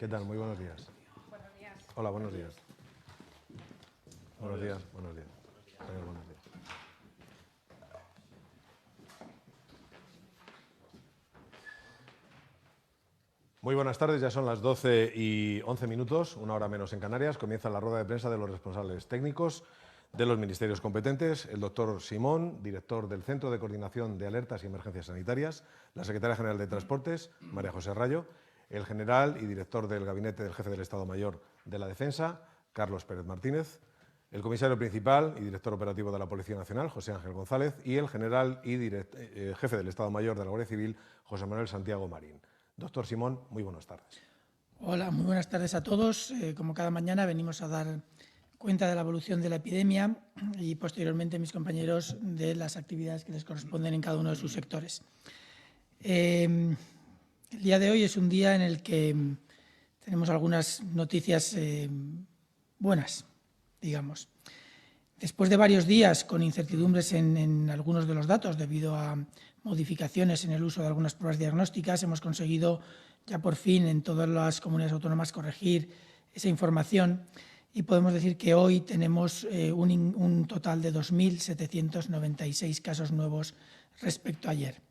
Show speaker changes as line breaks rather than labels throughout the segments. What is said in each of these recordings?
¿Qué tal? Muy buenos días.
Buenos días.
Hola, buenos días. Buenos días, buenos días. Señor, buenos días. Muy buenas tardes, ya son las 12:11, una hora menos en Canarias. Comienza la rueda de prensa de los responsables técnicos de los ministerios competentes, el doctor Simón, director del Centro de Coordinación de Alertas y Emergencias Sanitarias, la secretaria general de Transportes, María José Rayo, el general y director del Gabinete del Jefe del Estado Mayor de la Defensa, Carlos Pérez Martínez, el comisario principal y director operativo de la Policía Nacional, José Ángel González, y el general y jefe del Estado Mayor de la Guardia Civil, José Manuel Santiago Marín. Doctor Simón, muy buenas tardes.
Hola, muy buenas tardes a todos. Como cada mañana venimos a dar cuenta de la evolución de la epidemia y posteriormente mis compañeros de las actividades que les corresponden en cada uno de sus sectores. El día de hoy es un día en el que tenemos algunas noticias buenas, digamos. Después de varios días con incertidumbres en algunos de los datos debido a modificaciones en el uso de algunas pruebas diagnósticas, hemos conseguido ya por fin en todas las comunidades autónomas corregir esa información y podemos decir que hoy tenemos un total de 2.796 casos nuevos respecto a ayer,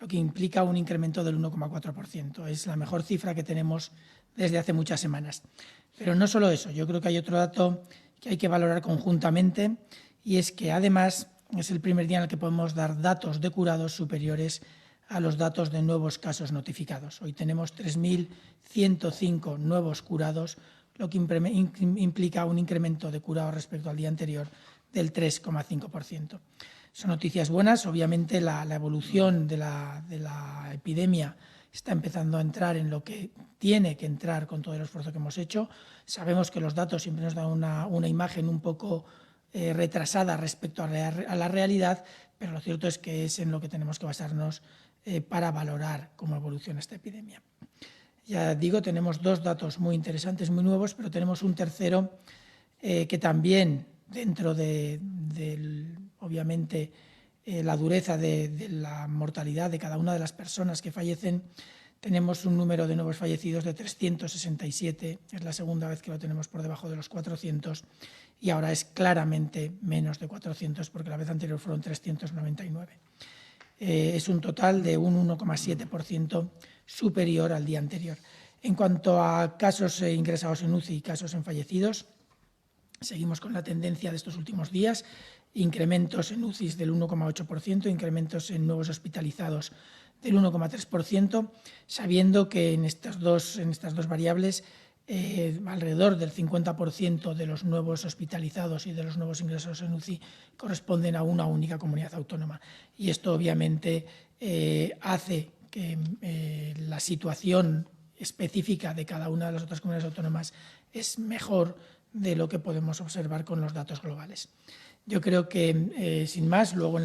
lo que implica un incremento del 1,4%. Es la mejor cifra que tenemos desde hace muchas semanas. Pero no solo eso, yo creo que hay otro dato que hay que valorar conjuntamente y es que además es el primer día en el que podemos dar datos de curados superiores a los datos de nuevos casos notificados. Hoy tenemos 3.105 nuevos curados, lo que implica un incremento de curados respecto al día anterior del 3,5%. Son noticias buenas. Obviamente la evolución de la epidemia está empezando a entrar en lo que tiene que entrar con todo el esfuerzo que hemos hecho. Sabemos que los datos siempre nos dan una imagen un poco retrasada respecto a la realidad, pero lo cierto es que es en lo que tenemos que basarnos para valorar cómo evoluciona esta epidemia. Ya digo, tenemos dos datos muy interesantes, muy nuevos, pero tenemos un tercero que también, dentro de obviamente, la dureza de la mortalidad de cada una de las personas que fallecen, tenemos un número de nuevos fallecidos de 367, es la segunda vez que lo tenemos por debajo de los 400 y ahora es claramente menos de 400 porque la vez anterior fueron 399. Es un total de un 1,7% superior al día anterior. En cuanto a casos ingresados en UCI y casos en fallecidos, seguimos con la tendencia de estos últimos días, incrementos en UCIs del 1,8%, incrementos en nuevos hospitalizados del 1,3%, sabiendo que en estas dos variables alrededor del 50% de los nuevos hospitalizados y de los nuevos ingresos en UCI corresponden a una única comunidad autónoma. Y esto obviamente hace que la situación específica de cada una de las otras comunidades autónomas es mejor de lo que podemos observar con los datos globales. Yo creo que, sin más, luego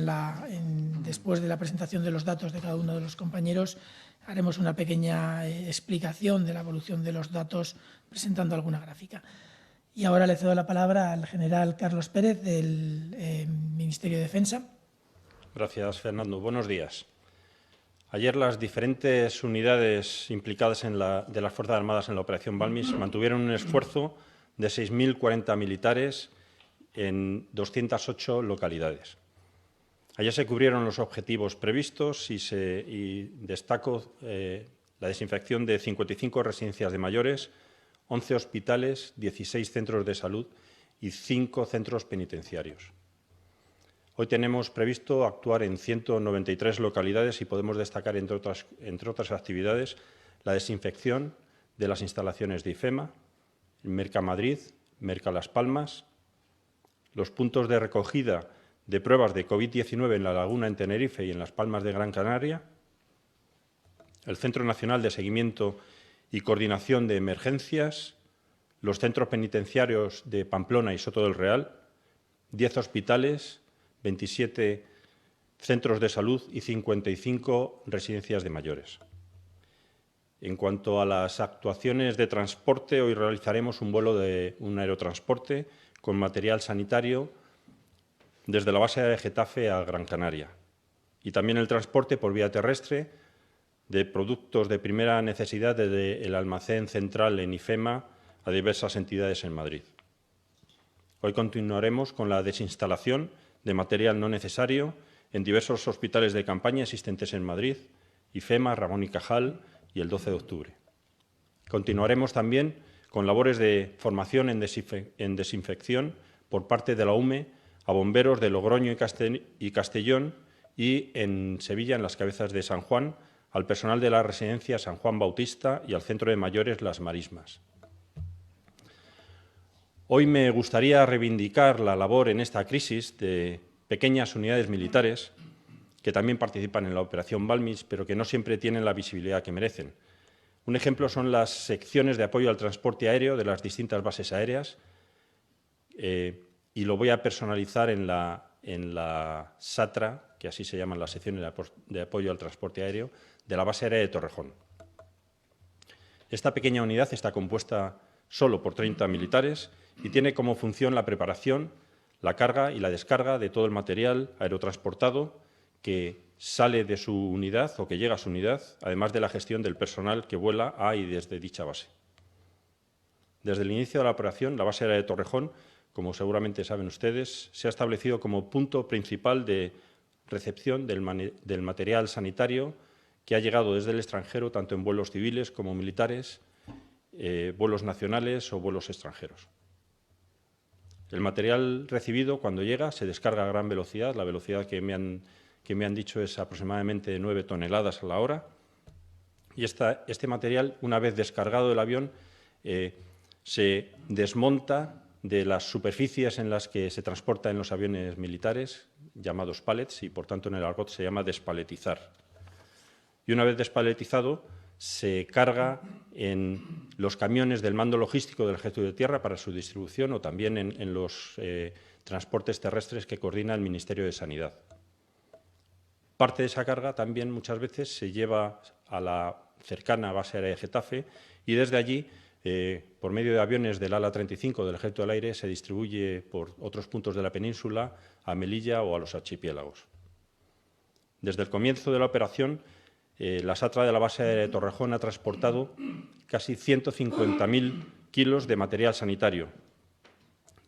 después de la presentación de los datos de cada uno de los compañeros, haremos una pequeña explicación de la evolución de los datos presentando alguna gráfica. Y ahora le cedo la palabra al general Carlos Pérez del Ministerio de Defensa.
Gracias, Fernando. Buenos días. Ayer las diferentes unidades implicadas de las Fuerzas Armadas en la Operación Balmis mantuvieron un esfuerzo de 6.040 militares en 208 localidades. Ayer se cubrieron los objetivos previstos y destaco la desinfección de 55 residencias de mayores, 11 hospitales, 16 centros de salud y 5 centros penitenciarios. Hoy tenemos previsto actuar en 193 localidades y podemos destacar, entre otras actividades, la desinfección de las instalaciones de IFEMA, Mercamadrid, Mercalas Palmas, los puntos de recogida de pruebas de COVID-19 en La Laguna, en Tenerife y en Las Palmas de Gran Canaria, el Centro Nacional de Seguimiento y Coordinación de Emergencias, los centros penitenciarios de Pamplona y Soto del Real, 10 hospitales, 27 centros de salud y 55 residencias de mayores. En cuanto a las actuaciones de transporte, hoy realizaremos un vuelo de un aerotransporte con material sanitario desde la base de Getafe a Gran Canaria y también el transporte por vía terrestre de productos de primera necesidad desde el almacén central en IFEMA a diversas entidades en Madrid. Hoy continuaremos con la desinstalación de material no necesario en diversos hospitales de campaña existentes en Madrid, IFEMA, Ramón y Cajal y el 12 de octubre. Continuaremos también con labores de formación en desinfección por parte de la UME a bomberos de Logroño y Castellón y en Sevilla, en las Cabezas de San Juan, al personal de la residencia San Juan Bautista y al Centro de Mayores Las Marismas. Hoy me gustaría reivindicar la labor en esta crisis de pequeñas unidades militares que también participan en la Operación Balmis, pero que no siempre tienen la visibilidad que merecen. Un ejemplo son las secciones de apoyo al transporte aéreo de las distintas bases aéreas y lo voy a personalizar en la SATRA, que así se llaman las secciones de apoyo al transporte aéreo, de la base aérea de Torrejón. Esta pequeña unidad está compuesta solo por 30 militares y tiene como función la preparación, la carga y la descarga de todo el material aerotransportado que sale de su unidad o que llega a su unidad, además de la gestión del personal que vuela a y desde dicha base. Desde el inicio de la operación, la base aérea de Torrejón, como seguramente saben ustedes, se ha establecido como punto principal de recepción del material sanitario que ha llegado desde el extranjero, tanto en vuelos civiles como militares, vuelos nacionales o vuelos extranjeros. El material recibido, cuando llega, se descarga a gran velocidad. La velocidad que me han dicho es aproximadamente de 9 toneladas a la hora. Y este material, una vez descargado del avión, se desmonta de las superficies en las que se transporta en los aviones militares, llamados pallets, y por tanto en el argot se llama despaletizar. Y una vez despaletizado, se carga en los camiones del mando logístico del Ejército de Tierra para su distribución o también en los transportes terrestres que coordina el Ministerio de Sanidad. Parte de esa carga también muchas veces se lleva a la cercana base aérea de Getafe y desde allí, por medio de aviones del ala 35 del Ejército del Aire, se distribuye por otros puntos de la península a Melilla o a los archipiélagos. Desde el comienzo de la operación, la SATRA de la base aérea de Torrejón ha transportado casi 150.000 kilos de material sanitario,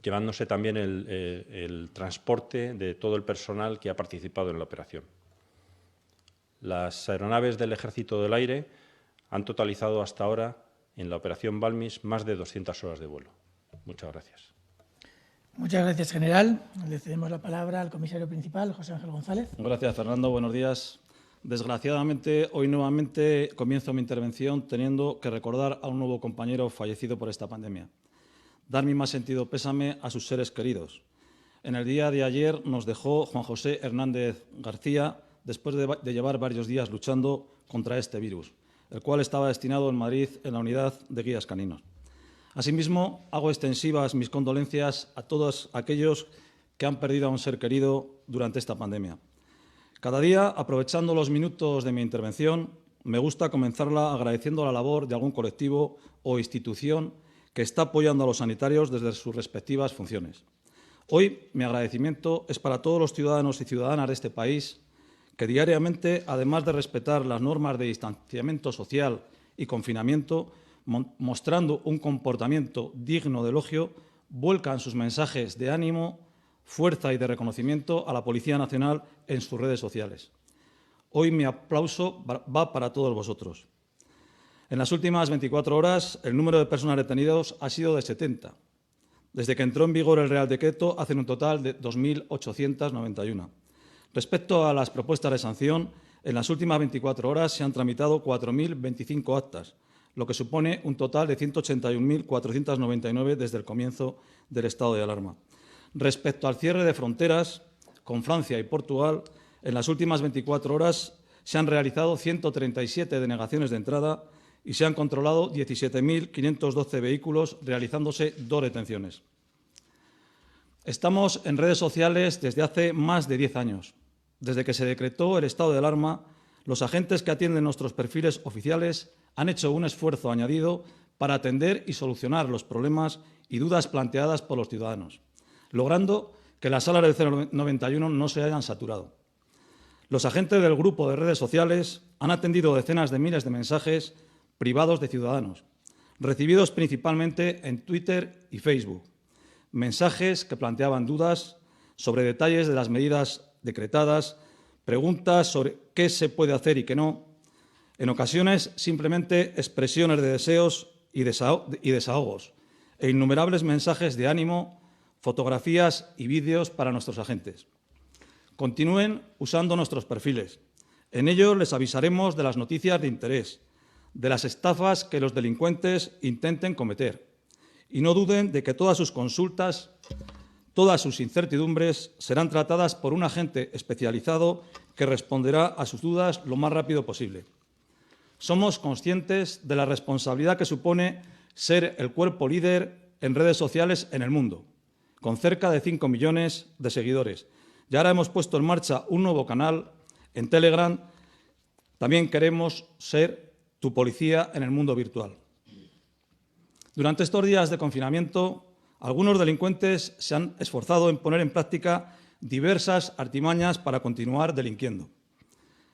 llevándose también el transporte de todo el personal que ha participado en la operación. Las aeronaves del Ejército del Aire han totalizado hasta ahora en la operación Balmis más de 200 horas de vuelo. Muchas gracias.
Muchas gracias, general. Le cedemos la palabra al comisario principal, José Ángel González.
Gracias, Fernando. Buenos días. Desgraciadamente, hoy nuevamente comienzo mi intervención teniendo que recordar a un nuevo compañero fallecido por esta pandemia. Dar mi más sentido pésame a sus seres queridos. En el día de ayer nos dejó Juan José Hernández García después de llevar varios días luchando contra este virus, el cual estaba destinado en Madrid en la unidad de guías caninos. Asimismo, hago extensivas mis condolencias a todos aquellos que han perdido a un ser querido durante esta pandemia. Cada día, aprovechando los minutos de mi intervención, me gusta comenzarla agradeciendo la labor de algún colectivo o institución que está apoyando a los sanitarios desde sus respectivas funciones. Hoy, mi agradecimiento es para todos los ciudadanos y ciudadanas de este país que diariamente, además de respetar las normas de distanciamiento social y confinamiento, mostrando un comportamiento digno de elogio, vuelcan sus mensajes de ánimo, fuerza y de reconocimiento a la Policía Nacional en sus redes sociales. Hoy mi aplauso va para todos vosotros. En las últimas 24 horas, el número de personas detenidas ha sido de 70. Desde que entró en vigor el Real Decreto, hacen un total de 2.891. Respecto a las propuestas de sanción, en las últimas 24 horas se han tramitado 4.025 actas, lo que supone un total de 181.499 desde el comienzo del estado de alarma. Respecto al cierre de fronteras con Francia y Portugal, en las últimas 24 horas se han realizado 137 denegaciones de entrada y se han controlado 17.512 vehículos, realizándose 2 detenciones. Estamos en redes sociales desde hace más de 10 años. Desde que se decretó el estado de alarma, los agentes que atienden nuestros perfiles oficiales han hecho un esfuerzo añadido para atender y solucionar los problemas y dudas planteadas por los ciudadanos, logrando que las salas del 091 no se hayan saturado. Los agentes del grupo de redes sociales han atendido decenas de miles de mensajes privados de ciudadanos, recibidos principalmente en Twitter y Facebook. Mensajes que planteaban dudas sobre detalles de las medidas decretadas, preguntas sobre qué se puede hacer y qué no, en ocasiones simplemente expresiones de deseos y desahogos, e innumerables mensajes de ánimo, fotografías y vídeos para nuestros agentes. Continúen usando nuestros perfiles. En ellos les avisaremos de las noticias de interés, de las estafas que los delincuentes intenten cometer. Y no duden de que todas sus consultas, todas sus incertidumbres serán tratadas por un agente especializado que responderá a sus dudas lo más rápido posible. Somos conscientes de la responsabilidad que supone ser el cuerpo líder en redes sociales en el mundo, con cerca de 5 millones de seguidores. Y ahora hemos puesto en marcha un nuevo canal en Telegram. También queremos ser tu policía en el mundo virtual. Durante estos días de confinamiento, algunos delincuentes se han esforzado en poner en práctica diversas artimañas para continuar delinquiendo.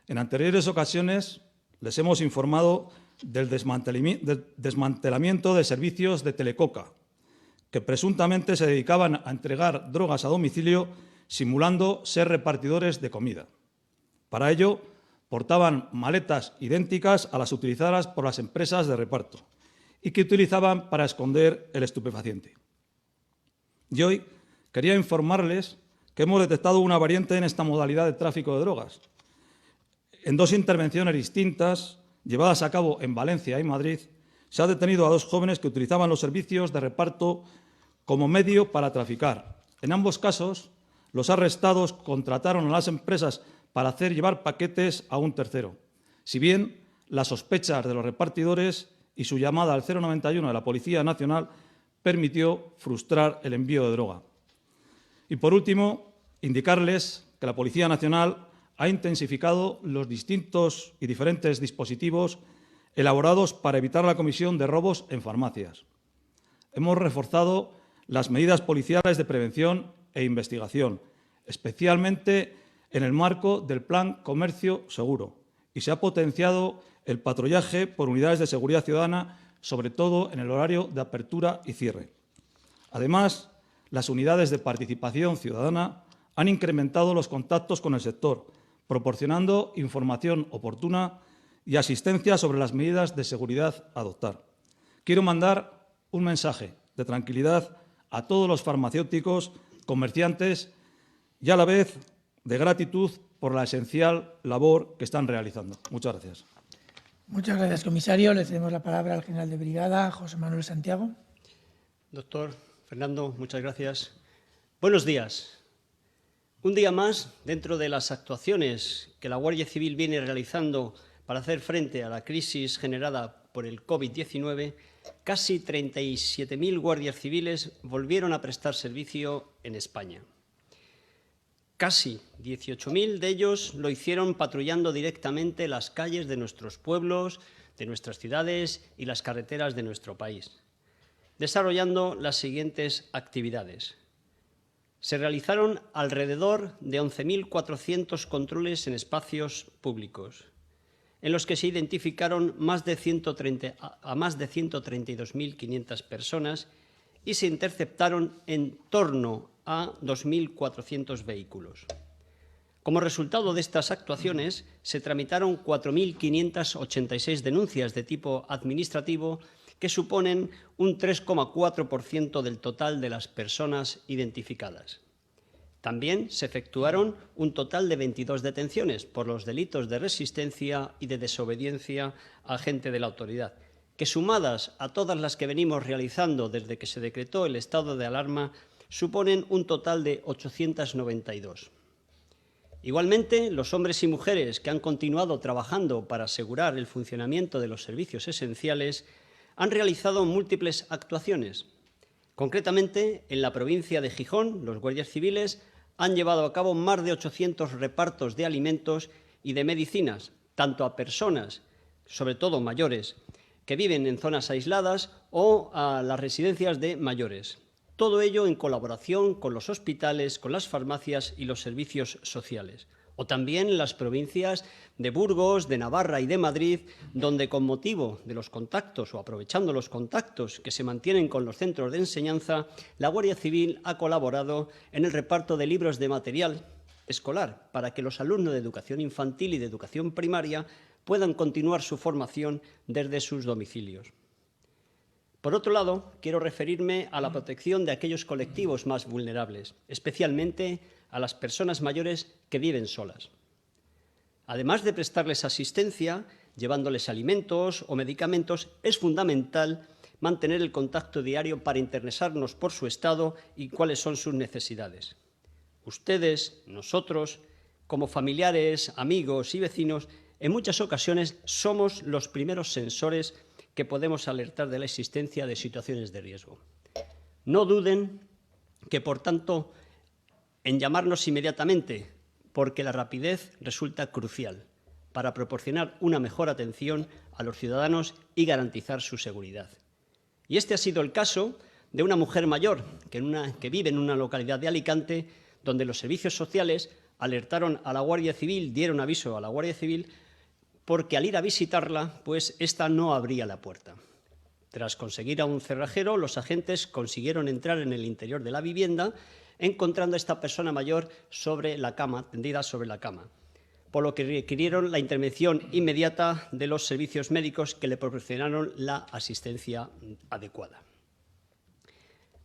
En anteriores ocasiones les hemos informado del desmantelamiento de servicios de Telecoca, que presuntamente se dedicaban a entregar drogas a domicilio simulando ser repartidores de comida. Para ello, portaban maletas idénticas a las utilizadas por las empresas de reparto y que utilizaban para esconder el estupefaciente. Y hoy quería informarles que hemos detectado una variante en esta modalidad de tráfico de drogas. En 2 intervenciones distintas, llevadas a cabo en Valencia y Madrid, se ha detenido a 2 jóvenes que utilizaban los servicios de reparto como medio para traficar. En ambos casos, los arrestados contrataron a las empresas para hacer llevar paquetes a un tercero. Si bien las sospechas de los repartidores y su llamada al 091 de la Policía Nacional permitió frustrar el envío de droga. Y por último, indicarles que la Policía Nacional ha intensificado los distintos y diferentes dispositivos elaborados para evitar la comisión de robos en farmacias. Hemos reforzado las medidas policiales de prevención e investigación, especialmente en el marco del Plan Comercio Seguro, y se ha potenciado el patrullaje por unidades de seguridad ciudadana, sobre todo en el horario de apertura y cierre. Además, las unidades de participación ciudadana han incrementado los contactos con el sector, proporcionando información oportuna y asistencia sobre las medidas de seguridad a adoptar. Quiero mandar un mensaje de tranquilidad a todos los farmacéuticos, comerciantes y a la vez de gratitud por la esencial labor que están realizando. Muchas gracias.
Muchas gracias, comisario. Le cedemos la palabra al general de brigada, José Manuel Santiago.
Doctor Fernando, muchas gracias. Buenos días. Un día más, dentro de las actuaciones que la Guardia Civil viene realizando para hacer frente a la crisis generada por el COVID-19, casi 37.000 guardias civiles volvieron a prestar servicio en España. Casi 18.000 de ellos lo hicieron patrullando directamente las calles de nuestros pueblos, de nuestras ciudades y las carreteras de nuestro país, desarrollando las siguientes actividades. Se realizaron alrededor de 11.400 controles en espacios públicos, en los que se identificaron a más de 132.500 personas y se interceptaron en torno a 2.400 vehículos. Como resultado de estas actuaciones, se tramitaron 4.586 denuncias de tipo administrativo, que suponen un 3,4% del total de las personas identificadas. También se efectuaron un total de 22 detenciones por los delitos de resistencia y de desobediencia a agente de la autoridad, que sumadas a todas las que venimos realizando desde que se decretó el estado de alarma, suponen un total de 892. Igualmente, los hombres y mujeres que han continuado trabajando para asegurar el funcionamiento de los servicios esenciales han realizado múltiples actuaciones. Concretamente, en la provincia de Gijón, los guardias civiles han llevado a cabo más de 800 repartos de alimentos y de medicinas, tanto a personas, sobre todo mayores, que viven en zonas aisladas o a las residencias de mayores. Todo ello en colaboración con los hospitales, con las farmacias y los servicios sociales. O también en las provincias de Burgos, de Navarra y de Madrid, donde con motivo de los contactos o aprovechando los contactos que se mantienen con los centros de enseñanza, la Guardia Civil ha colaborado en el reparto de libros de material escolar para que los alumnos de educación infantil y de educación primaria puedan continuar su formación desde sus domicilios. Por otro lado, quiero referirme a la protección de aquellos colectivos más vulnerables, especialmente a las personas mayores que viven solas. Además de prestarles asistencia, llevándoles alimentos o medicamentos, es fundamental mantener el contacto diario para interesarnos por su estado y cuáles son sus necesidades. Ustedes, nosotros, como familiares, amigos y vecinos, en muchas ocasiones somos los primeros sensores que podemos alertar de la existencia de situaciones de riesgo. No duden que, por tanto, en llamarnos inmediatamente, porque la rapidez resulta crucial para proporcionar una mejor atención a los ciudadanos y garantizar su seguridad. Y este ha sido el caso de una mujer mayor que vive en una localidad de Alicante, donde los servicios sociales alertaron a la Guardia Civil, dieron aviso a la Guardia Civil, porque al ir a visitarla, pues ésta no abría la puerta. Tras conseguir a un cerrajero, los agentes consiguieron entrar en el interior de la vivienda, encontrando a esta persona mayor sobre la cama, tendida sobre la cama, por lo que requirieron la intervención inmediata de los servicios médicos que le proporcionaron la asistencia adecuada.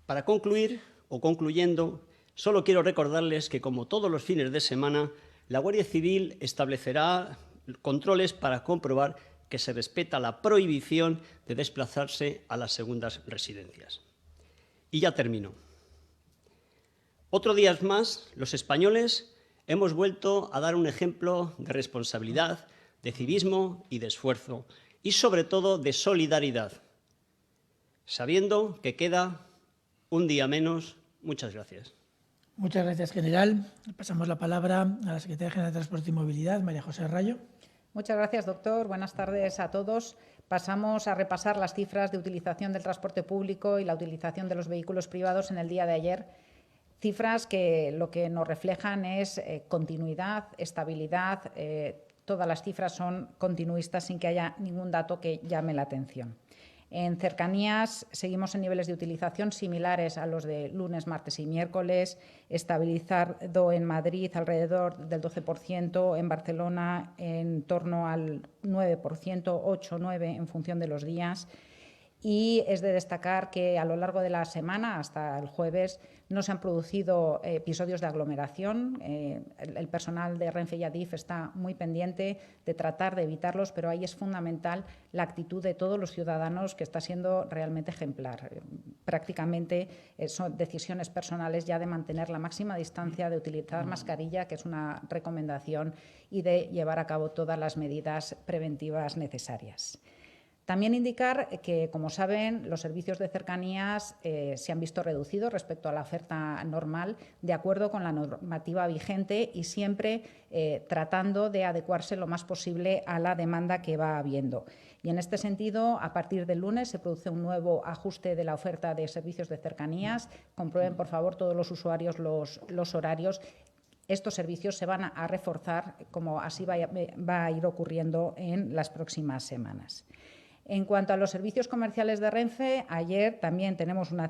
Para concluir, o concluyendo, solo quiero recordarles que, como todos los fines de semana, la Guardia Civil establecerá controles para comprobar que se respeta la prohibición de desplazarse a las segundas residencias. Y ya termino. Otro día más, los españoles hemos vuelto a dar un ejemplo de responsabilidad, de civismo y de esfuerzo, y sobre todo de solidaridad, sabiendo que queda un día menos. Muchas gracias.
Muchas gracias, general. Pasamos la palabra a la Secretaria General de Transporte y Movilidad, María José Rayo.
Muchas gracias, doctor. Buenas tardes a todos. Pasamos a repasar las cifras de utilización del transporte público y la utilización de los vehículos privados en el día de ayer. Cifras que lo que nos reflejan es continuidad, estabilidad. Todas las cifras son continuistas sin que haya ningún dato que llame la atención. En cercanías seguimos en niveles de utilización similares a los de lunes, martes y miércoles, estabilizado en Madrid alrededor del 12%, en Barcelona en torno al 9%, 8-9% en función de los días. Y es de destacar que a lo largo de la semana, hasta el jueves, no se han producido episodios de aglomeración. El personal de Renfe y Adif está muy pendiente de tratar de evitarlos, pero ahí es fundamental la actitud de todos los ciudadanos, que está siendo realmente ejemplar. Prácticamente son decisiones personales ya de mantener la máxima distancia, de utilizar mascarilla, que es una recomendación, y de llevar a cabo todas las medidas preventivas necesarias. También indicar que, como saben, los servicios de cercanías se han visto reducidos respecto a la oferta normal, de acuerdo con la normativa vigente y siempre tratando de adecuarse lo más posible a la demanda que va habiendo. Y en este sentido, a partir del lunes se produce un nuevo ajuste de la oferta de servicios de cercanías. Comprueben, por favor, todos los usuarios los horarios. Estos servicios se van a reforzar, como así va a ir ocurriendo en las próximas semanas. En cuanto a los servicios comerciales de Renfe, ayer también tenemos una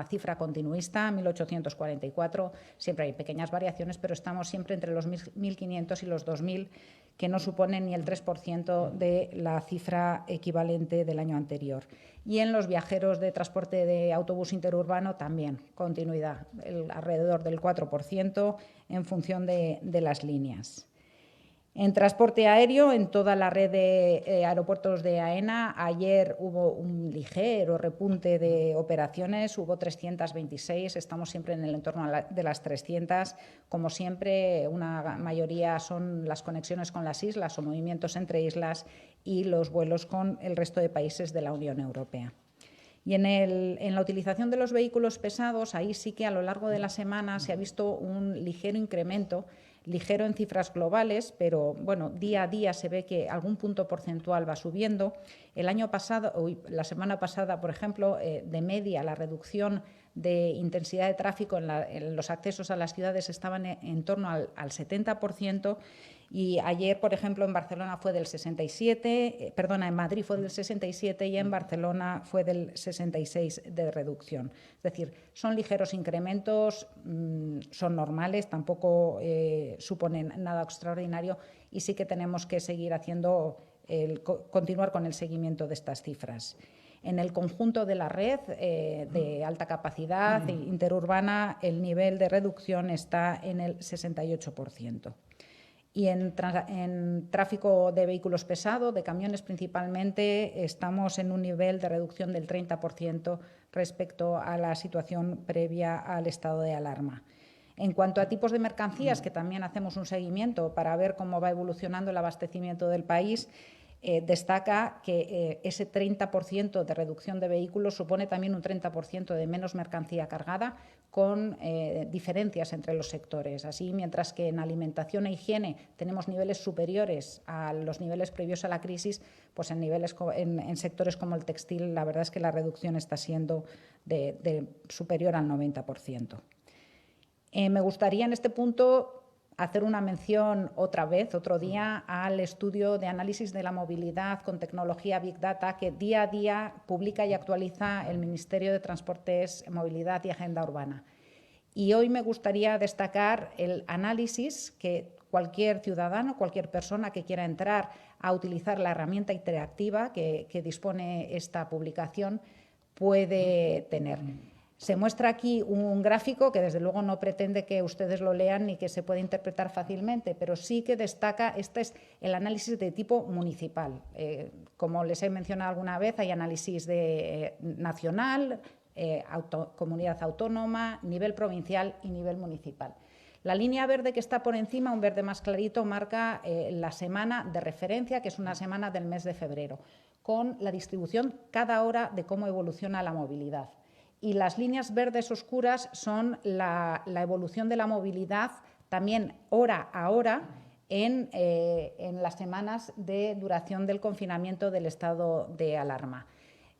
cifra continuista, 1.844. Siempre hay pequeñas variaciones, pero estamos siempre entre los 1.500 y los 2.000, que no suponen ni el 3% de la cifra equivalente del año anterior. Y en los viajeros de transporte de autobús interurbano también, continuidad, alrededor del 4% en función de las líneas. En transporte aéreo, en toda la red de aeropuertos de AENA, ayer hubo un ligero repunte de operaciones, hubo 326, estamos siempre en el entorno de las 300. Como siempre, una mayoría son las conexiones con las islas o movimientos entre islas y los vuelos con el resto de países de la Unión Europea. Y en la utilización de los vehículos pesados, ahí sí que a lo largo de la semana se ha visto un ligero incremento ligero en cifras globales, pero bueno, día a día se ve que algún punto porcentual va subiendo. La semana pasada, por ejemplo, de media, la reducción de intensidad de tráfico en los accesos a las ciudades estaban en torno al 70%. Y ayer, por ejemplo, en Barcelona fue del 67, en Madrid fue del 67 y en Barcelona fue del 66 de reducción. Es decir, son ligeros incrementos, son normales, tampoco suponen nada extraordinario y sí que tenemos que seguir continuar con el seguimiento de estas cifras. En el conjunto de la red de alta capacidad interurbana, el nivel de reducción está en el 68%. Y en tráfico de vehículos pesados, de camiones principalmente, estamos en un nivel de reducción del 30% respecto a la situación previa al estado de alarma. En cuanto a tipos de mercancías, que también hacemos un seguimiento para ver cómo va evolucionando el abastecimiento del país, destaca que ese 30% de reducción de vehículos supone también un 30% de menos mercancía cargada, con diferencias entre los sectores. Así, mientras que en alimentación e higiene tenemos niveles superiores a los niveles previos a la crisis, pues en sectores como el textil la verdad es que la reducción está siendo superior al 90%. Me gustaría en este punto hacer una mención otro día, al estudio de análisis de la movilidad con tecnología Big Data que día a día publica y actualiza el Ministerio de Transportes, Movilidad y Agenda Urbana. Y hoy me gustaría destacar el análisis que cualquier ciudadano, cualquier persona que quiera entrar a utilizar la herramienta interactiva que dispone esta publicación puede tener. Se muestra aquí un gráfico que desde luego no pretende que ustedes lo lean ni que se pueda interpretar fácilmente, pero sí que destaca, este es el análisis de tipo municipal. Como les he mencionado alguna vez, hay análisis nacional, comunidad autónoma, nivel provincial y nivel municipal. La línea verde que está por encima, un verde más clarito, marca la semana de referencia, que es una semana del mes de febrero, con la distribución cada hora de cómo evoluciona la movilidad. Y las líneas verdes oscuras son la evolución de la movilidad también hora a hora en las semanas de duración del confinamiento del estado de alarma.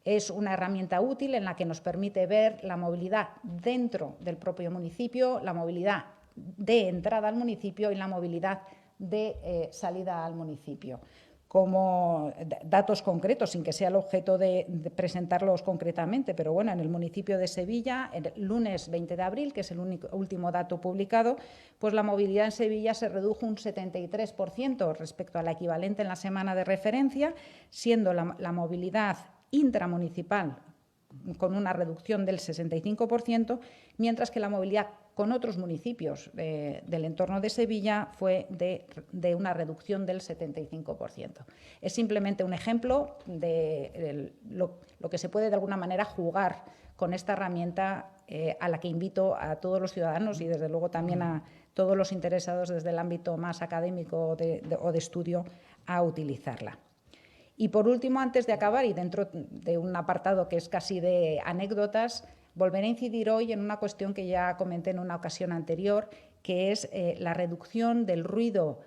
Es una herramienta útil en la que nos permite ver la movilidad dentro del propio municipio, la movilidad de entrada al municipio y la movilidad de salida al municipio. Como datos concretos, sin que sea el objeto de presentarlos concretamente, pero bueno, en el municipio de Sevilla, el lunes 20 de abril, que es el último dato publicado, pues la movilidad en Sevilla se redujo un 73% respecto a la equivalente en la semana de referencia, siendo la movilidad intramunicipal con una reducción del 65%, mientras que la movilidad con otros municipios del entorno de Sevilla fue de una reducción del 75%. Es simplemente un ejemplo de lo que se puede de alguna manera jugar con esta herramienta a la que invito a todos los ciudadanos y desde luego también a todos los interesados desde el ámbito más académico o de estudio a utilizarla. Y por último, antes de acabar y dentro de un apartado que es casi de anécdotas, volveré a incidir hoy en una cuestión que ya comenté en una ocasión anterior, que es la reducción del ruido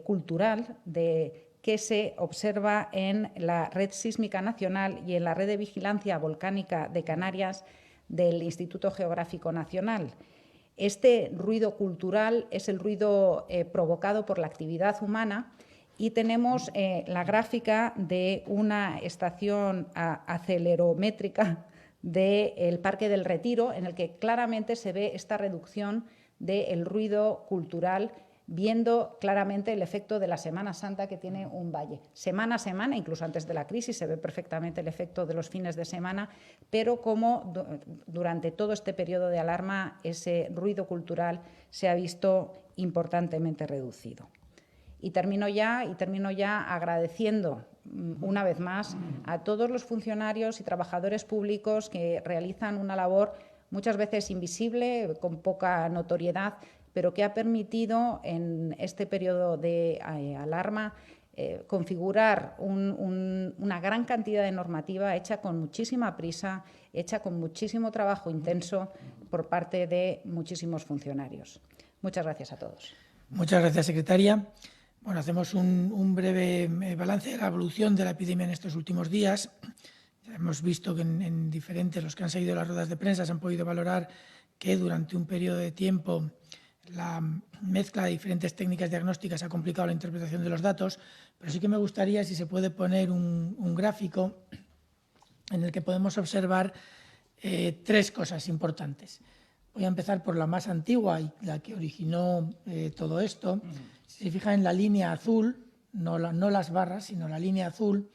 cultural que se observa en la Red Sísmica Nacional y en la Red de Vigilancia Volcánica de Canarias del Instituto Geográfico Nacional. Este ruido cultural es el ruido provocado por la actividad humana y tenemos la gráfica de una estación acelerométrica del Parque del Retiro, en el que claramente se ve esta reducción del ruido cultural, viendo claramente el efecto de la Semana Santa que tiene un valle. Semana a semana, incluso antes de la crisis, se ve perfectamente el efecto de los fines de semana, pero como durante todo este periodo de alarma ese ruido cultural se ha visto importantemente reducido. Y termino ya agradeciendo una vez más a todos los funcionarios y trabajadores públicos que realizan una labor muchas veces invisible, con poca notoriedad, pero que ha permitido en este periodo de alarma configurar una gran cantidad de normativa hecha con muchísima prisa, hecha con muchísimo trabajo intenso por parte de muchísimos funcionarios. Muchas gracias a todos.
Muchas gracias, secretaria. Bueno, hacemos un breve balance de la evolución de la epidemia en estos últimos días. Ya hemos visto que en diferentes, los que han seguido las ruedas de prensa, se han podido valorar que durante un periodo de tiempo la mezcla de diferentes técnicas diagnósticas ha complicado la interpretación de los datos, pero sí que me gustaría, si se puede poner un gráfico en el que podemos observar tres cosas importantes. Voy a empezar por la más antigua y la que originó todo esto. Si se fija en la línea azul, no las barras, sino la línea azul,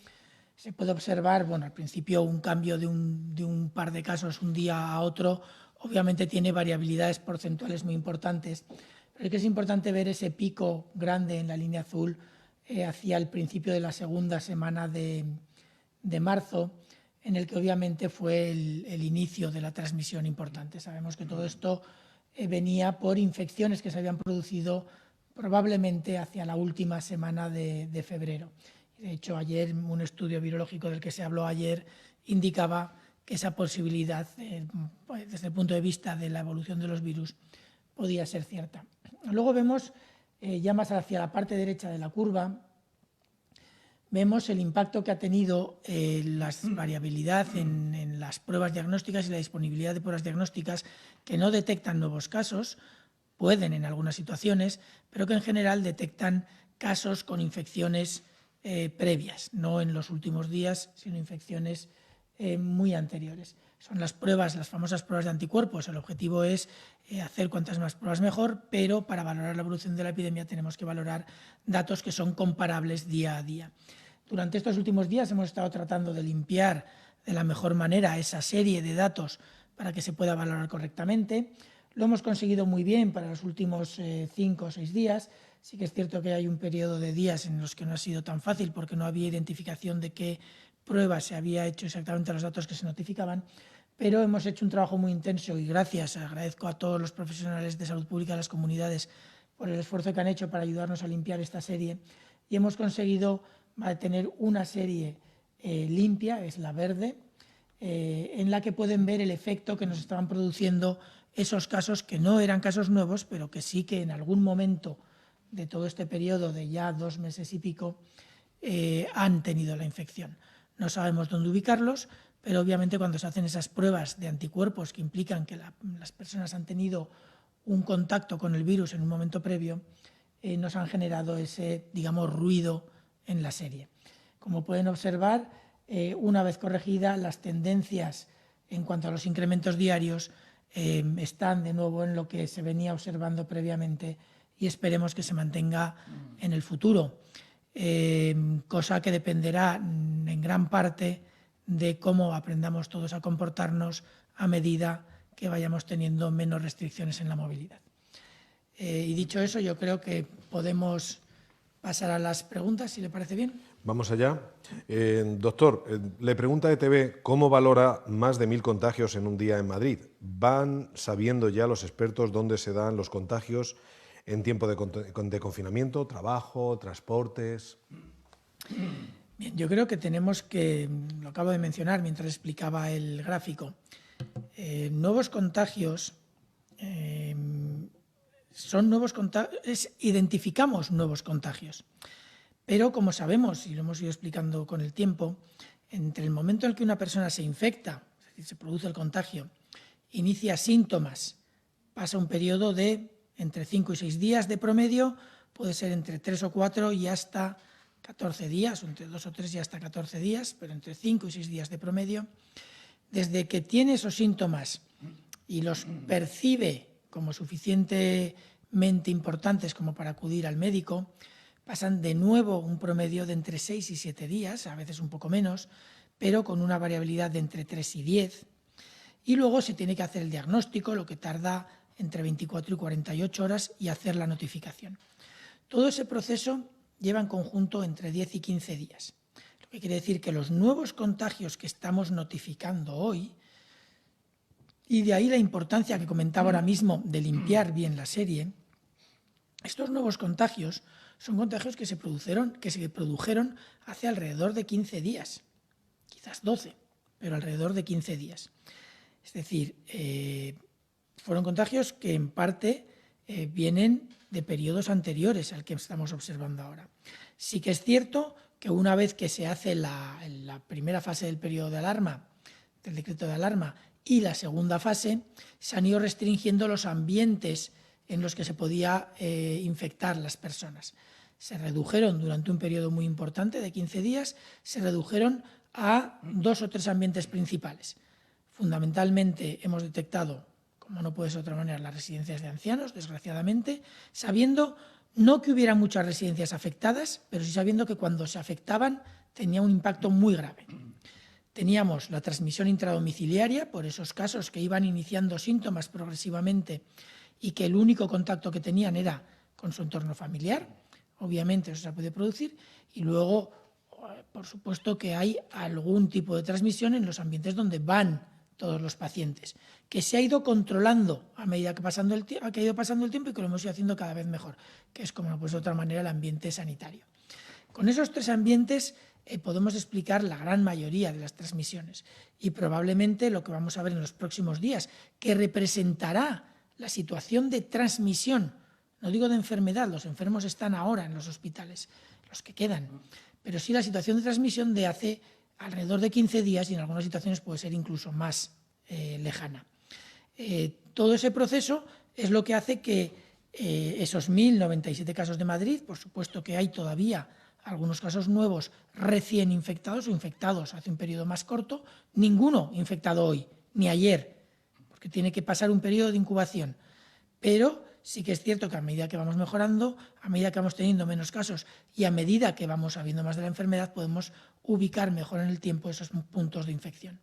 se puede observar, bueno, al principio un cambio de un par de casos un día a otro, obviamente tiene variabilidades porcentuales muy importantes, pero es que es importante ver ese pico grande en la línea azul hacia el principio de la segunda semana de marzo, en el que obviamente fue el inicio de la transmisión importante. Sabemos que todo esto venía por infecciones que se habían producido probablemente hacia la última semana de febrero. De hecho, ayer un estudio virológico del que se habló ayer indicaba que esa posibilidad, desde el punto de vista de la evolución de los virus, podía ser cierta. Luego vemos, ya más hacia la parte derecha de la curva, vemos el impacto que ha tenido la variabilidad en las pruebas diagnósticas y la disponibilidad de pruebas diagnósticas que no detectan nuevos casos, pueden en algunas situaciones, pero que en general detectan casos con infecciones previas, no en los últimos días, sino infecciones muy anteriores. Son las pruebas, las famosas pruebas de anticuerpos. El objetivo es hacer cuantas más pruebas mejor, pero para valorar la evolución de la epidemia tenemos que valorar datos que son comparables día a día. Durante estos últimos días hemos estado tratando de limpiar de la mejor manera esa serie de datos para que se pueda valorar correctamente. Lo hemos conseguido muy bien para los últimos 5 o 6 días. Sí que es cierto que hay un periodo de días en los que no ha sido tan fácil porque no había identificación de qué pruebas se había hecho exactamente los datos que se notificaban, pero hemos hecho un trabajo muy intenso y agradezco a todos los profesionales de salud pública de las comunidades por el esfuerzo que han hecho para ayudarnos a limpiar esta serie y hemos conseguido tener una serie limpia, es la verde, en la que pueden ver el efecto que nos estaban produciendo esos casos que no eran casos nuevos, pero que sí que en algún momento de todo este periodo de ya 2 meses y pico han tenido la infección. No sabemos dónde ubicarlos, pero obviamente cuando se hacen esas pruebas de anticuerpos que implican que las personas han tenido un contacto con el virus en un momento previo, nos han generado ese, digamos, ruido en la serie. Como pueden observar, una vez corregida, las tendencias en cuanto a los incrementos diarios están de nuevo en lo que se venía observando previamente y esperemos que se mantenga en el futuro, cosa que dependerá en gran parte de cómo aprendamos todos a comportarnos a medida que vayamos teniendo menos restricciones en la movilidad. Y dicho eso, yo creo que podemos pasar a las preguntas, si le parece bien.
Vamos allá. Doctor, le pregunta ETV cómo valora más de 1.000 contagios en un día en Madrid. ¿Van sabiendo ya los expertos dónde se dan los contagios en tiempo de confinamiento, trabajo, transportes?
Bien, yo creo que tenemos que, lo acabo de mencionar mientras explicaba el gráfico, nuevos contagios son nuevos contagios, identificamos nuevos contagios. Pero como sabemos, y lo hemos ido explicando con el tiempo, entre el momento en que una persona se infecta, es decir, se produce el contagio, inicia síntomas, pasa un periodo de entre 5 y 6 días de promedio, puede ser entre 3 o 4 y hasta 14 días, o entre 2 o 3 y hasta 14 días, pero entre 5 y 6 días de promedio. Desde que tiene esos síntomas y los percibe como suficientemente importantes como para acudir al médico, pasan de nuevo un promedio de entre 6 y 7 días, a veces un poco menos, pero con una variabilidad de entre 3 y 10. Y luego se tiene que hacer el diagnóstico, lo que tarda entre 24 y 48 horas, y hacer la notificación. Todo ese proceso lleva en conjunto entre 10 y 15 días. Lo que quiere decir que los nuevos contagios que estamos notificando hoy, y de ahí la importancia que comentaba ahora mismo de limpiar bien la serie, estos nuevos contagios son contagios que se produjeron hace alrededor de 15 días, quizás 12, pero alrededor de 15 días. Es decir, fueron contagios que en parte vienen de periodos anteriores al que estamos observando ahora. Sí que es cierto que una vez que se hace la primera fase del periodo de alarma, del decreto de alarma, y la segunda fase, se han ido restringiendo los ambientes en los que se podía infectar las personas. Se redujeron durante un periodo muy importante de 15 días, se redujeron a 2 o 3 ambientes principales. Fundamentalmente hemos detectado, como no puede ser de otra manera, las residencias de ancianos, desgraciadamente, sabiendo no que hubiera muchas residencias afectadas, pero sí sabiendo que cuando se afectaban tenía un impacto muy grave. Teníamos la transmisión intradomiciliaria por esos casos que iban iniciando síntomas progresivamente y que el único contacto que tenían era con su entorno familiar. Obviamente eso se puede producir. Y luego, por supuesto, que hay algún tipo de transmisión en los ambientes donde van todos los pacientes, que se ha ido controlando a medida que ha ido pasando el tiempo y que lo hemos ido haciendo cada vez mejor, que es, como no puede ser de otra manera, el ambiente sanitario. Con esos 3 ambientes podemos explicar la gran mayoría de las transmisiones y probablemente lo que vamos a ver en los próximos días, que representará la situación de transmisión, no digo de enfermedad, los enfermos están ahora en los hospitales, los que quedan, pero sí la situación de transmisión de hace alrededor de 15 días y en algunas situaciones puede ser incluso más lejana. Todo ese proceso es lo que hace que esos 1.097 casos de Madrid, por supuesto que hay todavía algunos casos nuevos recién infectados o infectados hace un periodo más corto, ninguno infectado hoy, ni ayer, porque tiene que pasar un periodo de incubación. Pero sí que es cierto que a medida que vamos mejorando, a medida que vamos teniendo menos casos y a medida que vamos sabiendo más de la enfermedad, podemos ubicar mejor en el tiempo esos puntos de infección.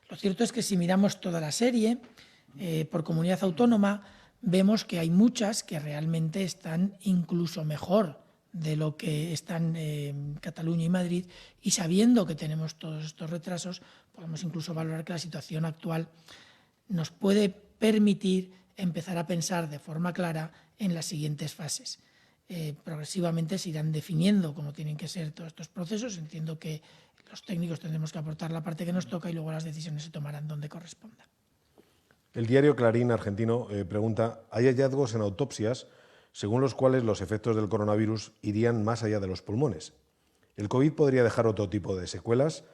Lo cierto es que si miramos toda la serie, por comunidad autónoma, vemos que hay muchas que realmente están incluso mejor de lo que están en Cataluña y Madrid, y sabiendo que tenemos todos estos retrasos, podemos incluso valorar que la situación actual nos puede permitir empezar a pensar de forma clara en las siguientes fases. Progresivamente se irán definiendo cómo tienen que ser todos estos procesos. Entiendo que los técnicos tendremos que aportar la parte que nos toca y luego las decisiones se tomarán donde corresponda.
El diario Clarín argentino pregunta: ¿hay hallazgos en autopsias según los cuales los efectos del coronavirus irían más allá de los pulmones? ¿El COVID podría dejar otro tipo de secuelas?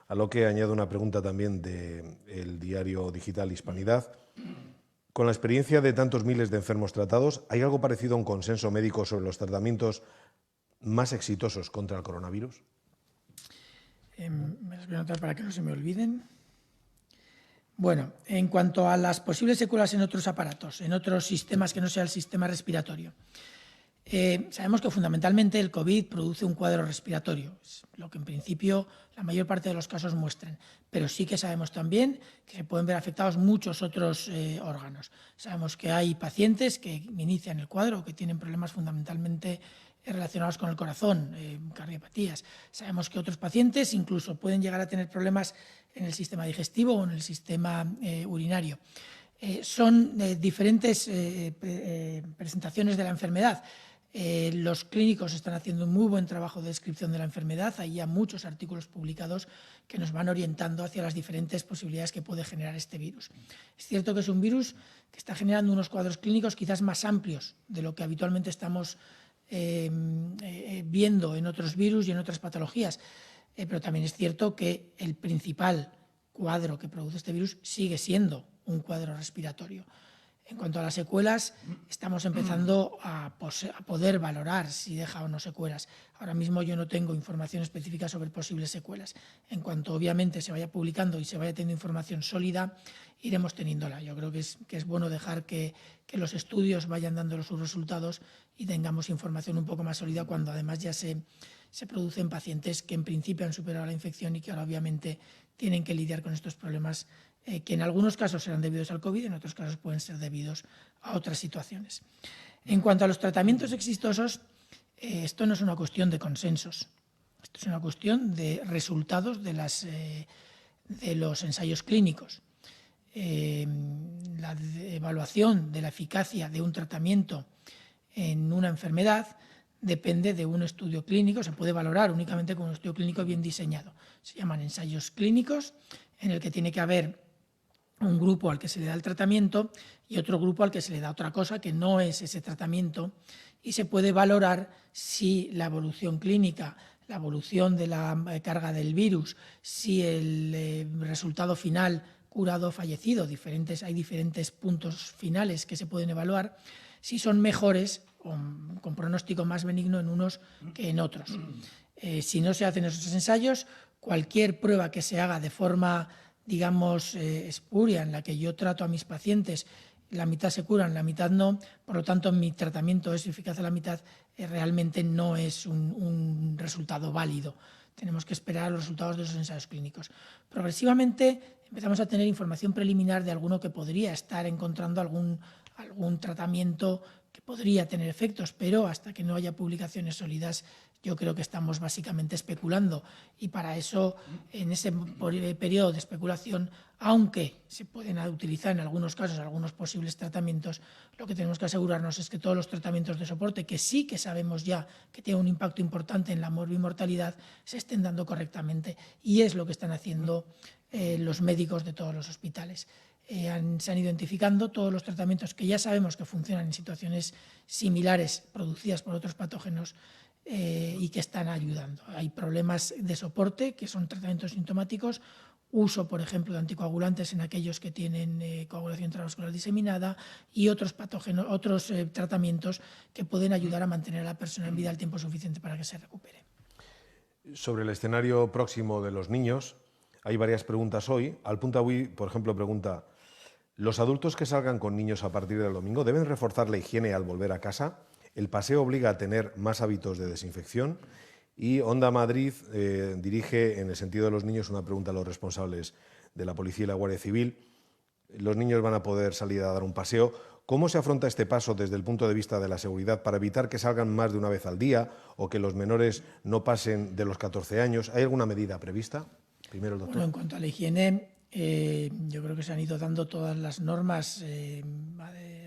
A lo que añado una pregunta también del diario digital Hispanidad. Con la experiencia de tantos miles de enfermos tratados, ¿hay algo parecido a un consenso médico sobre los tratamientos más exitosos contra el coronavirus?
Me las voy a anotar para que no se me olviden. Bueno, en cuanto a las posibles secuelas en otros aparatos, en otros sistemas que no sea el sistema respiratorio, sabemos que fundamentalmente el COVID produce un cuadro respiratorio, es lo que en principio la mayor parte de los casos muestran, pero sí que sabemos también que se pueden ver afectados muchos otros órganos. Sabemos que hay pacientes que inician el cuadro, que tienen problemas fundamentalmente relacionados con el corazón, cardiopatías. Sabemos que otros pacientes incluso pueden llegar a tener problemas en el sistema digestivo o en el sistema urinario. Son diferentes presentaciones de la enfermedad. Los clínicos están haciendo un muy buen trabajo de descripción de la enfermedad. Hay ya muchos artículos publicados que nos van orientando hacia las diferentes posibilidades que puede generar este virus. Es cierto que es un virus que está generando unos cuadros clínicos quizás más amplios de lo que habitualmente estamos viendo en otros virus y en otras patologías, pero también es cierto que el principal cuadro que produce este virus sigue siendo un cuadro respiratorio. En cuanto a las secuelas, estamos empezando a poder valorar si deja o no secuelas. Ahora mismo yo no tengo información específica sobre posibles secuelas. En cuanto obviamente se vaya publicando y se vaya teniendo información sólida, iremos teniéndola. Yo creo que es bueno dejar que los estudios vayan dando sus resultados y tengamos información un poco más sólida cuando además ya se producen pacientes que en principio han superado la infección y que ahora obviamente tienen que lidiar con estos problemas que en algunos casos serán debidos al COVID, en otros casos pueden ser debidos a otras situaciones. En cuanto a los tratamientos exitosos, esto no es una cuestión de consensos, esto es una cuestión de resultados de los ensayos clínicos. La evaluación de la eficacia de un tratamiento en una enfermedad depende de un estudio clínico, se puede valorar únicamente con un estudio clínico bien diseñado. Se llaman ensayos clínicos, en el que tiene que haber un grupo al que se le da el tratamiento y otro grupo al que se le da otra cosa que no es ese tratamiento, y se puede valorar si la evolución clínica, la evolución de la carga del virus, si el resultado final, curado o fallecido, hay diferentes puntos finales que se pueden evaluar, si son mejores con pronóstico más benigno en unos que en otros. Si no se hacen esos ensayos, cualquier prueba que se haga de forma, digamos, espuria, en la que yo trato a mis pacientes, la mitad se curan, la mitad no, por lo tanto mi tratamiento es eficaz a la mitad, realmente no es un resultado válido. Tenemos que esperar los resultados de los ensayos clínicos. Progresivamente empezamos a tener información preliminar de alguno que podría estar encontrando algún tratamiento que podría tener efectos, pero hasta que no haya publicaciones sólidas, yo creo que estamos básicamente especulando, y para eso, en ese periodo de especulación, aunque se pueden utilizar en algunos casos algunos posibles tratamientos, lo que tenemos que asegurarnos es que todos los tratamientos de soporte, que sí que sabemos ya que tienen un impacto importante en la morbimortalidad, se estén dando correctamente, y es lo que están haciendo los médicos de todos los hospitales. Se han identificando todos los tratamientos que ya sabemos que funcionan en situaciones similares producidas por otros patógenos y que están ayudando. Hay problemas de soporte, que son tratamientos sintomáticos, uso, por ejemplo, de anticoagulantes en aquellos que tienen coagulación intravascular diseminada, y otros patógenos, tratamientos que pueden ayudar a mantener a la persona en vida el tiempo suficiente para que se recupere.
Sobre el escenario próximo de los niños, hay varias preguntas hoy. Al Punt Avui, por ejemplo, pregunta: ¿los adultos que salgan con niños a partir del domingo deben reforzar la higiene al volver a casa? ¿El paseo obliga a tener más hábitos de desinfección? Y Onda Madrid dirige, en el sentido de los niños, una pregunta a los responsables de la Policía y la Guardia Civil. Los niños van a poder salir a dar un paseo. ¿Cómo se afronta este paso desde el punto de vista de la seguridad para evitar que salgan más de una vez al día o que los menores no pasen de los 14 años? ¿Hay alguna medida prevista? Primero el doctor.
Bueno, en cuanto a la higiene, yo creo que se han ido dando todas las normas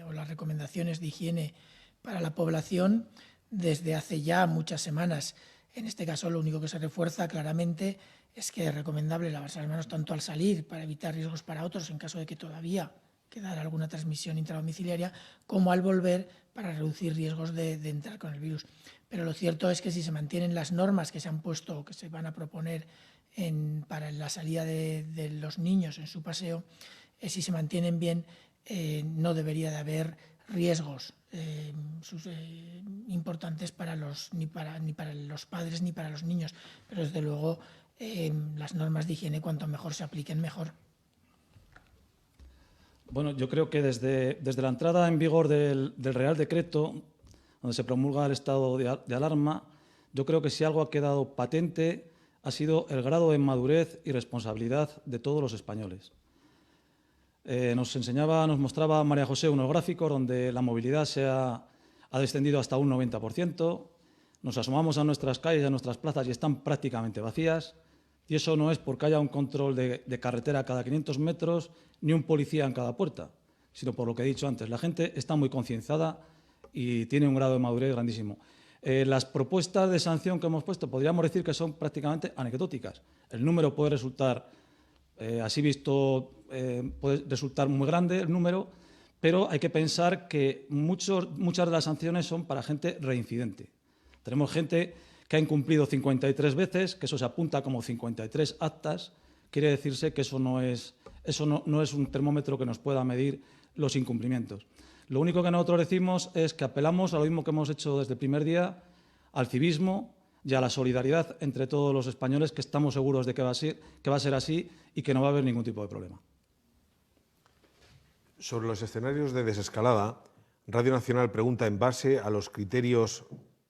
o las recomendaciones de higiene para la población desde hace ya muchas semanas. En este caso, lo único que se refuerza claramente es que es recomendable lavarse las manos tanto al salir para evitar riesgos para otros en caso de que todavía quedara alguna transmisión intradomiciliaria, como al volver para reducir riesgos de entrar con el virus. Pero lo cierto es que si se mantienen las normas que se han puesto o que se van a proponer para la salida de los niños en su paseo, si se mantienen bien, no debería de haber riesgos importantes ni para los padres ni para los niños. Pero desde luego las normas de higiene, cuanto mejor se apliquen, mejor.
Bueno, yo creo que desde la entrada en vigor del Real Decreto, donde se promulga el estado de alarma, yo creo que si algo ha quedado patente ha sido el grado de madurez y responsabilidad de todos los españoles. Nos mostraba María José unos gráficos donde la movilidad ha descendido hasta un 90%, nos asomamos a nuestras calles, a nuestras plazas y están prácticamente vacías, y eso no es porque haya un control de carretera cada 500 metros ni un policía en cada puerta, sino por lo que he dicho antes. La gente está muy concienciada y tiene un grado de madurez grandísimo. Las propuestas de sanción que hemos puesto podríamos decir que son prácticamente anecdóticas. El número puede resultar, así visto, puede resultar muy grande el número, pero hay que pensar que muchas de las sanciones son para gente reincidente. Tenemos gente que ha incumplido 53 veces, que eso se apunta como 53 actas. Quiere decirse que eso no es un termómetro que nos pueda medir los incumplimientos. Lo único que nosotros decimos es que apelamos a lo mismo que hemos hecho desde el primer día, al civismo y a la solidaridad entre todos los españoles, que estamos seguros de que va a ser así y que no va a haber ningún tipo de problema.
Sobre los escenarios de desescalada, Radio Nacional pregunta, en base a los criterios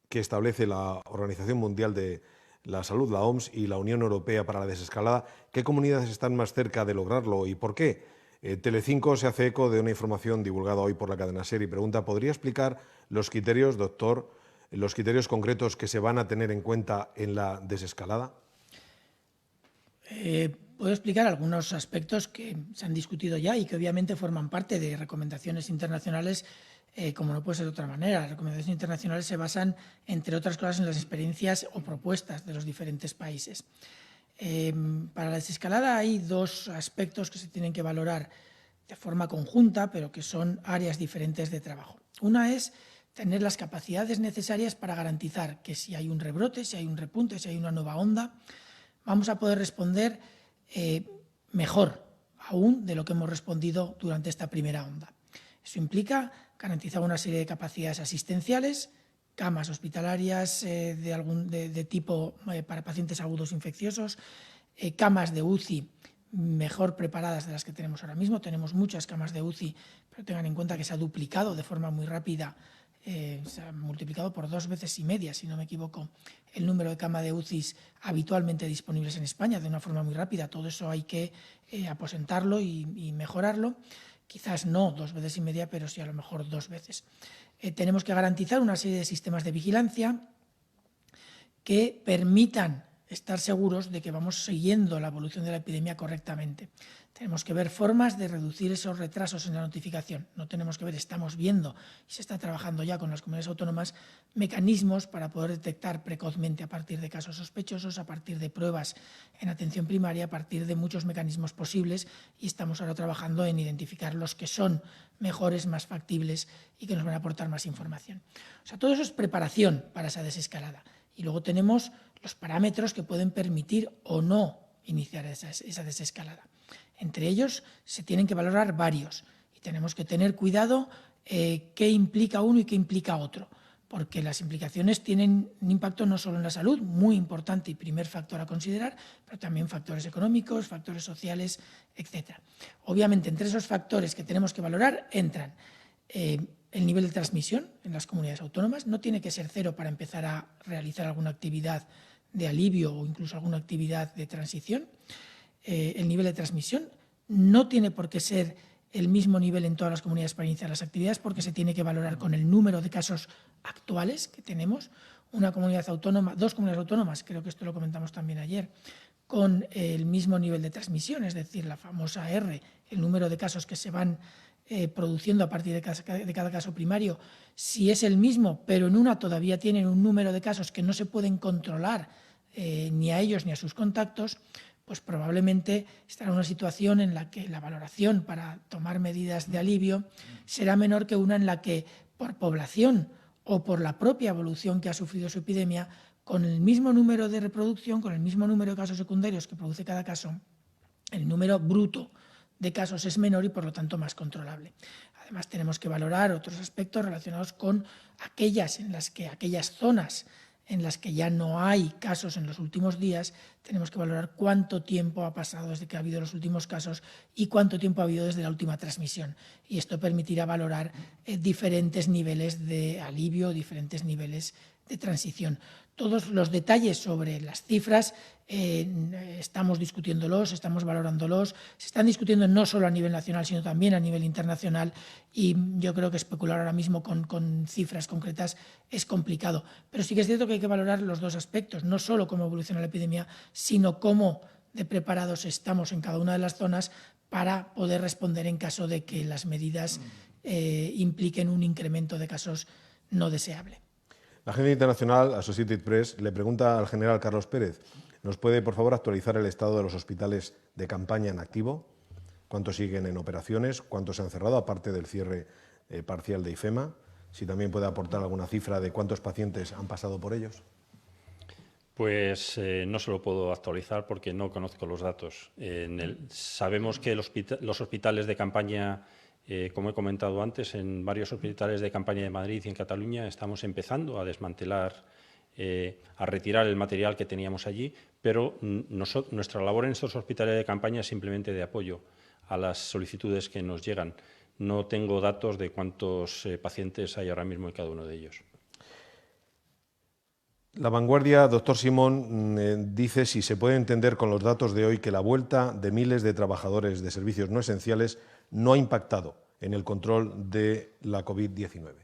que establece la Organización Mundial de la Salud, la OMS, y la Unión Europea para la desescalada, ¿qué comunidades están más cerca de lograrlo y por qué? Telecinco se hace eco de una información divulgada hoy por la cadena SER y pregunta, ¿podría explicar los criterios, doctor, los criterios concretos que se van a tener en cuenta en la desescalada?
Puedo explicar algunos aspectos que se han discutido ya y que obviamente forman parte de recomendaciones internacionales, como no puede ser de otra manera. Las recomendaciones internacionales se basan, entre otras cosas, en las experiencias o propuestas de los diferentes países. Para la desescalada hay dos aspectos que se tienen que valorar de forma conjunta, pero que son áreas diferentes de trabajo. Una es tener las capacidades necesarias para garantizar que si hay un rebrote, si hay un repunte, si hay una nueva onda, vamos a poder responder mejor aún de lo que hemos respondido durante esta primera onda. Eso implica garantizar una serie de capacidades asistenciales, camas hospitalarias de tipo para pacientes agudos infecciosos, camas de UCI mejor preparadas de las que tenemos ahora mismo. Tenemos muchas camas de UCI, pero tengan en cuenta que se ha duplicado de forma muy rápida, se ha multiplicado por 2,5 veces, si no me equivoco, el número de camas de UCI habitualmente disponibles en España de una forma muy rápida. Todo eso hay que aposentarlo y mejorarlo. Quizás no 2,5 veces, pero sí a lo mejor 2 veces. Tenemos que garantizar una serie de sistemas de vigilancia que permitan estar seguros de que vamos siguiendo la evolución de la epidemia correctamente. Tenemos que ver formas de reducir esos retrasos en la notificación. No tenemos que ver, estamos viendo y se está trabajando ya con las comunidades autónomas mecanismos para poder detectar precozmente a partir de casos sospechosos, a partir de pruebas en atención primaria, a partir de muchos mecanismos posibles, y estamos ahora trabajando en identificar los que son mejores, más factibles y que nos van a aportar más información. O sea, todo eso es preparación para esa desescalada. Y luego tenemos los parámetros que pueden permitir o no iniciar esa desescalada. Entre ellos se tienen que valorar varios y tenemos que tener cuidado qué implica uno y qué implica otro, porque las implicaciones tienen un impacto no solo en la salud, muy importante y primer factor a considerar, pero también factores económicos, factores sociales, etc. Obviamente, entre esos factores que tenemos que valorar entran el nivel de transmisión en las comunidades autónomas. No tiene que ser 0 para empezar a realizar alguna actividad de alivio o incluso alguna actividad de transición. El nivel de transmisión no tiene por qué ser el mismo nivel en todas las comunidades para iniciar las actividades, porque se tiene que valorar con el número de casos actuales que tenemos. Una comunidad autónoma, 2 comunidades autónomas, creo que esto lo comentamos también ayer, con el mismo nivel de transmisión, es decir, la famosa R, el número de casos que se van produciendo a partir de cada caso primario, si es el mismo, pero en una todavía tienen un número de casos que no se pueden controlar ni a ellos ni a sus contactos, pues probablemente estará en una situación en la que la valoración para tomar medidas de alivio será menor que una en la que, por población o por la propia evolución que ha sufrido su epidemia, con el mismo número de reproducción, con el mismo número de casos secundarios que produce cada caso, el número bruto de casos es menor y por lo tanto más controlable. Además, tenemos que valorar otros aspectos relacionados con aquellas zonas en las que ya no hay casos en los últimos días. Tenemos que valorar cuánto tiempo ha pasado desde que ha habido los últimos casos y cuánto tiempo ha habido desde la última transmisión. Y esto permitirá valorar diferentes niveles de alivio, diferentes niveles de transición. Todos los detalles sobre las cifras estamos discutiéndolos, estamos valorándolos, se están discutiendo no solo a nivel nacional, sino también a nivel internacional, y yo creo que especular ahora mismo con cifras concretas es complicado. Pero sí que es cierto que hay que valorar los dos aspectos, no solo cómo evoluciona la epidemia, sino cómo de preparados estamos en cada una de las zonas para poder responder en caso de que las medidas impliquen un incremento de casos no deseable.
La agencia internacional Associated Press le pregunta al general Carlos Pérez: ¿nos puede, por favor, actualizar el estado de los hospitales de campaña en activo? ¿Cuántos siguen en operaciones? ¿Cuántos se han cerrado, aparte del cierre parcial de IFEMA? Si también puede aportar alguna cifra de cuántos pacientes han pasado por ellos.
Pues no se lo puedo actualizar porque no conozco los datos. Sabemos que los hospitales de campaña, como he comentado antes, en varios hospitales de campaña de Madrid y en Cataluña estamos empezando a desmantelar, a retirar el material que teníamos allí, pero nuestra labor en estos hospitales de campaña es simplemente de apoyo a las solicitudes que nos llegan. No tengo datos de cuántos pacientes hay ahora mismo en cada uno de ellos.
La Vanguardia, doctor Simón, dice si se puede entender con los datos de hoy que la vuelta de miles de trabajadores de servicios no esenciales no ha impactado en el control de la COVID-19.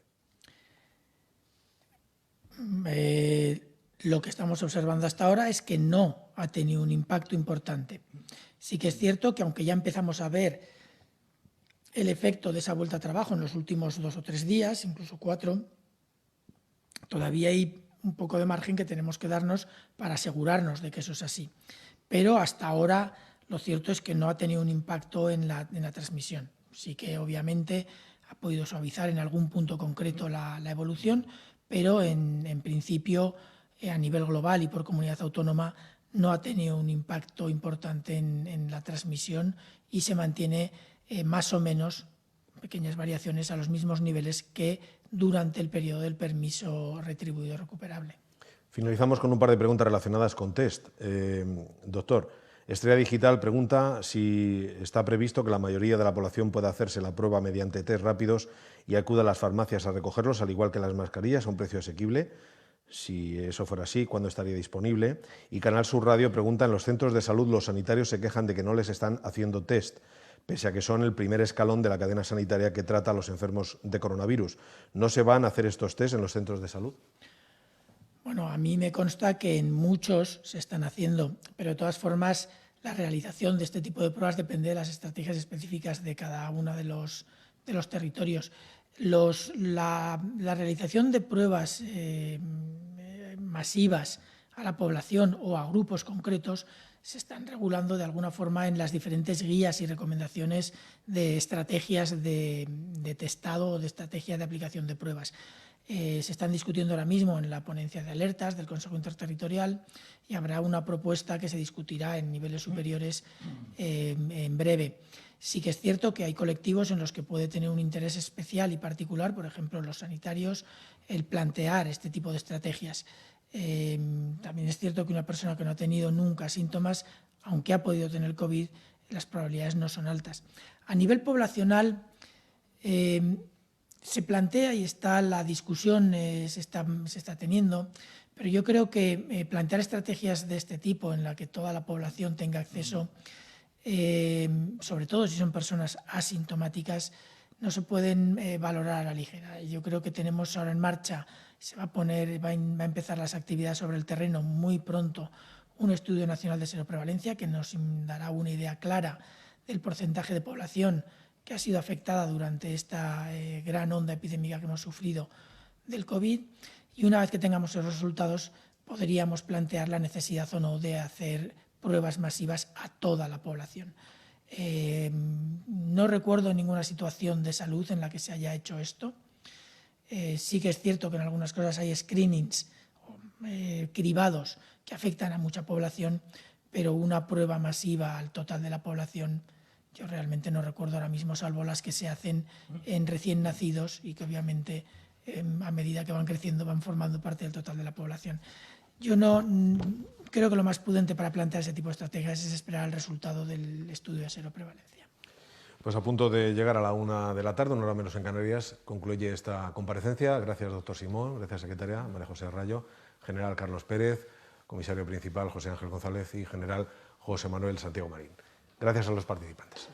Lo que estamos observando hasta ahora es que no ha tenido un impacto importante. Sí que es cierto que aunque ya empezamos a ver el efecto de esa vuelta a trabajo en los últimos 2 o 3 días, incluso 4, todavía hay un poco de margen que tenemos que darnos para asegurarnos de que eso es así. pero hasta ahora lo cierto es que no ha tenido un impacto en la transmisión. Sí que obviamente ha podido suavizar en algún punto concreto la evolución, pero en principio a nivel global y por comunidad autónoma no ha tenido un impacto importante en la transmisión y se mantiene más o menos, pequeñas variaciones, a los mismos niveles que durante el periodo del permiso retribuido recuperable.
Finalizamos con un par de preguntas relacionadas con test. Doctor, Estrella Digital pregunta si está previsto que la mayoría de la población pueda hacerse la prueba mediante test rápidos y acuda a las farmacias a recogerlos, al igual que las mascarillas, a un precio asequible. Si eso fuera así, ¿cuándo estaría disponible? Y Canal Sur Radio pregunta, en los centros de salud los sanitarios se quejan de que no les están haciendo test, pese a que son el primer escalón de la cadena sanitaria que trata a los enfermos de coronavirus. ¿No se van a hacer estos test en los centros de salud?
Bueno, a mí me consta que en muchos se están haciendo, pero de todas formas la realización de este tipo de pruebas depende de las estrategias específicas de cada uno de los territorios. La realización de pruebas masivas a la población o a grupos concretos se están regulando de alguna forma en las diferentes guías y recomendaciones de estrategias de testado o de estrategia de aplicación de pruebas. Se están discutiendo ahora mismo en la ponencia de alertas del Consejo Interterritorial y habrá una propuesta que se discutirá en niveles superiores en breve. Sí que es cierto que hay colectivos en los que puede tener un interés especial y particular, por ejemplo, los sanitarios, el plantear este tipo de estrategias. También es cierto que una persona que no ha tenido nunca síntomas, aunque ha podido tener COVID, las probabilidades no son altas. A nivel poblacional, se plantea y está la discusión, se está teniendo, pero yo creo que plantear estrategias de este tipo en la que toda la población tenga acceso, sobre todo si son personas asintomáticas, no se pueden valorar a la ligera. Yo creo que tenemos ahora en marcha, va a empezar las actividades sobre el terreno muy pronto, un estudio nacional de seroprevalencia que nos dará una idea clara del porcentaje de población que ha sido afectada durante esta gran onda epidémica que hemos sufrido del COVID, y una vez que tengamos esos resultados podríamos plantear la necesidad o no de hacer pruebas masivas a toda la población. No recuerdo ninguna situación de salud en la que se haya hecho esto. Sí que es cierto que en algunas cosas hay screenings cribados que afectan a mucha población, pero una prueba masiva al total de la población yo realmente no recuerdo ahora mismo, salvo las que se hacen en recién nacidos y que obviamente a medida que van creciendo van formando parte del total de la población. Yo no creo que lo más prudente para plantear ese tipo de estrategias es esperar el resultado del estudio de seroprevalencia.
Pues a punto de llegar a la 1 de la tarde, una hora menos en Canarias, concluye esta comparecencia. Gracias, doctor Simón, gracias, secretaria María José Arrayo, general Carlos Pérez, comisario principal José Ángel González y general José Manuel Santiago Marín. Gracias a los participantes.